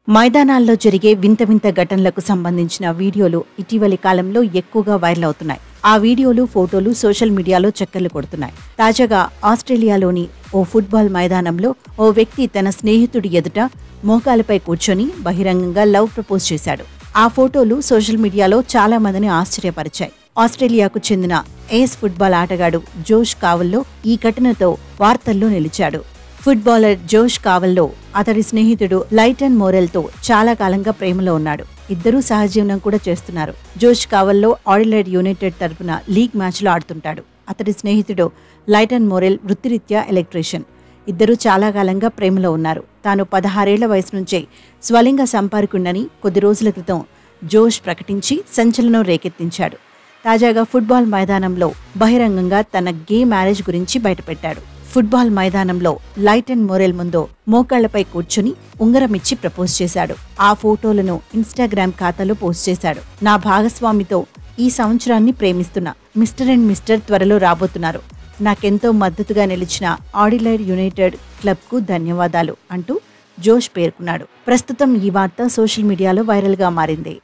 మైదానాల్లో జరిగే వింత వింత ఘటనలకు సంబంధించిన వీడియోలు ఇటీవలి కాలంలో ఎక్కువగా వైరల్ అవుతున్నాయి. ఆ వీడియోలు, ఫోటోలు సోషల్ మీడియాలో చక్కర్లు కొడుతున్నాయి. తాజాగా ఆస్ట్రేలియాలోని ఓ ఫుట్బాల్ మైదానంలో ఓ వ్యక్తి తన స్నేహితుడి ఎదుట మోకాలపై కూర్చొని బహిరంగంగా లవ్ ప్రపోజ్ చేశాడు. ఆ ఫోటోలు సోషల్ మీడియాలో చాలా మందిని ఆశ్చర్యపరిచాయి. ఆస్ట్రేలియాకు చెందిన ఏస్ ఫుట్బాల్ ఆటగాడు జోష్ కావల్లో ఈ ఘటనతో వార్తల్లో నిలిచాడు. ఫుట్బాలర్ జోష్ కావల్లో అతడి స్నేహితుడు లైటన్ మోరెల్తో చాలా కాలంగా ప్రేమలో ఉన్నాడు. ఇద్దరూ సహజీవనం కూడా చేస్తున్నారు. జోష్ కావల్లో ఆడిలైడ్ యునైటెడ్ తరపున లీగ్ మ్యాచ్లో ఆడుతుంటాడు. అతడి స్నేహితుడు లైటన్ మోరెల్ వృత్తిరీత్యా ఎలక్ట్రీషియన్. ఇద్దరూ చాలా కాలంగా ప్రేమలో ఉన్నారు. తాను 16 ఏళ్ల వయసు నుంచే స్వలింగ సంపర్కుడని కొద్ది రోజుల క్రితం జోష్ ప్రకటించి సంచలనం రేకెత్తించాడు. తాజాగా ఫుట్బాల్ మైదానంలో బహిరంగంగా తన గే మ్యారేజ్ గురించి బయటపెట్టాడు. ఫుట్బాల్ మైదానంలో లైటన్ మోరెల్ ముందు మోకాళ్లపై కూర్చుని ఉంగరమిచ్చి ప్రపోజ్ చేశాడు. ఆ ఫోటోలను ఇన్స్టాగ్రామ్ ఖాతాలో పోస్ట్ చేశాడు. నా భాగస్వామితో ఈ సంవత్సరాన్ని ప్రేమిస్తున్నా. మిస్టర్ అండ్ మిస్టర్ త్వరలో రాబోతున్నారు. నాకెంతో మద్దతుగా నిలిచిన ఆడిలైడ్ యునైటెడ్ క్లబ్కు ధన్యవాదాలు అంటూ జోష్ పేర్కొన్నాడు. ప్రస్తుతం ఈ వార్త సోషల్ మీడియాలో వైరల్గా మారింది.